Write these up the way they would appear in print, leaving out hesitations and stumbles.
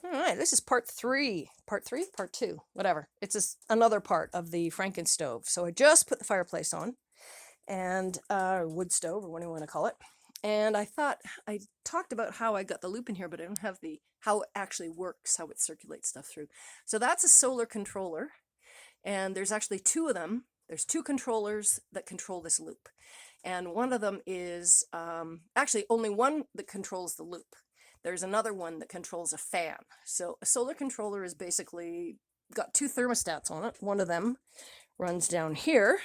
All right, this is part three, part two, whatever. It's another part of the frankenstove. So I just put the fireplace on, and wood stove, or what do you want to call it. And I thought I talked about how I got the loop in here, but I don't have the how it actually works, how it circulates stuff through. So that's a solar controller, and there's actually two of them. There's two controllers that control this loop, and one of them is actually only one that controls the loop. There's another one that controls a fan. So a solar controller is basically got two thermostats on it. One of them runs down here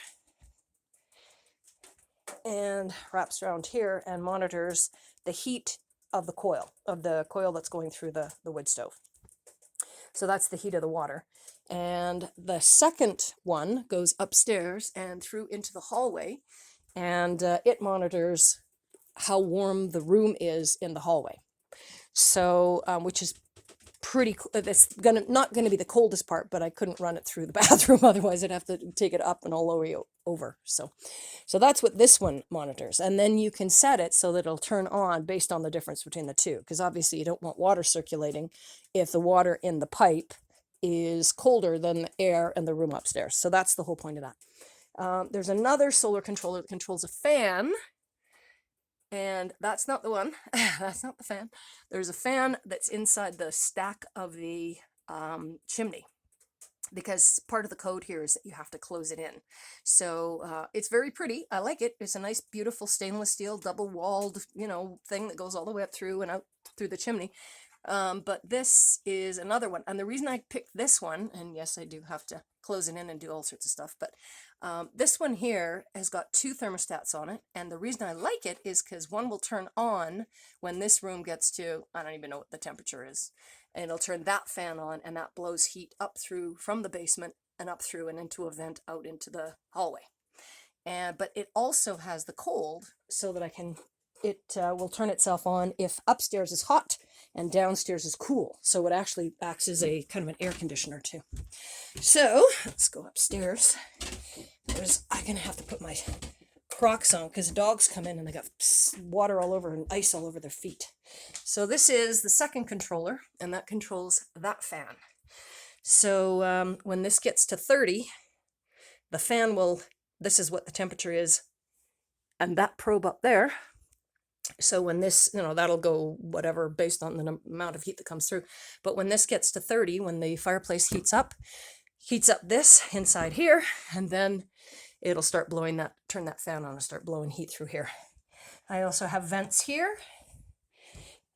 and wraps around here and monitors the heat of the coil that's going through the wood stove. So that's the heat of the water. And the second one goes upstairs and through into the hallway, and it monitors how warm the room is in the hallway. So, which is pretty, that's not gonna be the coldest part, but I couldn't run it through the bathroom, otherwise I'd have to take it up and all the way over. So that's what this one monitors. And then you can set it so that it'll turn on based on the difference between the two, because obviously you don't want water circulating if the water in the pipe is colder than the air in the room upstairs. So that's the whole point of that. There's another solar controller that controls a fan, and that's not the one. That's not the fan. There's a fan that's inside the stack of the chimney, because part of the code here is that you have to close it in. So it's very pretty. I like it. It's a nice, beautiful stainless steel, double-walled, thing that goes all the way up through and out through the chimney. But this is another one. And the reason I picked this one, and yes, I do have to close it in and do all sorts of stuff, but this one here has got two thermostats on it. And the reason I like it is because one will turn on when this room gets to, I don't even know what the temperature is. And it'll turn that fan on, and that blows heat up through from the basement and up through and into a vent out into the hallway. But it also has the cold, so that it will turn itself on if upstairs is hot and downstairs is cool. So it actually acts as a kind of an air conditioner too. So let's go upstairs. I'm gonna have to put my Crocs on because dogs come in and they got water all over and ice all over their feet. So this is the second controller, and that controls that fan. So when this gets to 30, the fan will, this is what the temperature is, and that probe up there. So when this, that'll go whatever based on the amount of heat that comes through. But when this gets to 30, when the fireplace heats up this inside here, and then it'll start blowing that, turn that fan on and start blowing heat through here. I also have vents here,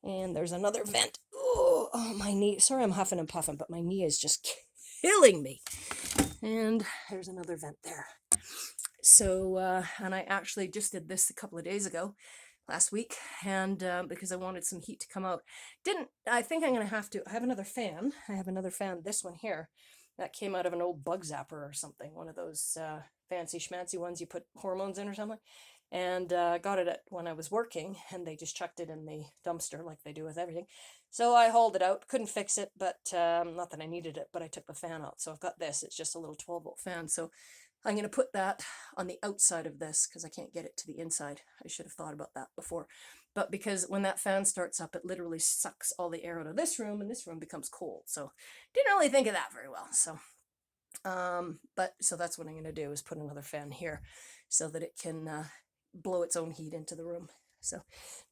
and there's another vent. Oh, my knee. Sorry, I'm huffing and puffing, but my knee is just killing me. And there's another vent there. So, and I actually just did this a couple of days ago, last week, and because I wanted some heat to come out. I think I'm going to have to, I have another fan. I have another fan, this one here, that came out of an old bug zapper or something, one of those fancy schmancy ones you put hormones in or something. And got it when I was working, and they just chucked it in the dumpster like they do with everything. So I hauled it out, couldn't fix it, but not that I needed it, but I took the fan out. So I've got this, it's just a little 12-volt fan. So I'm going to put that on the outside of this because I can't get it to the inside. I should have thought about that before. But because when that fan starts up, it literally sucks all the air out of this room, and this room becomes cold. So didn't really think of that very well. So, so that's what I'm going to do, is put another fan here so that it can blow its own heat into the room. So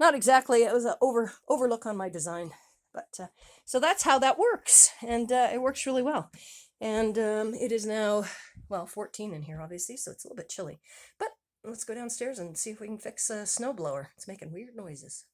not exactly, it was an overlook on my design, but so that's how that works, and it works really well. And it is now, well, 14 in here, obviously, so it's a little bit chilly. But let's go downstairs and see if we can fix a snowblower. It's making weird noises.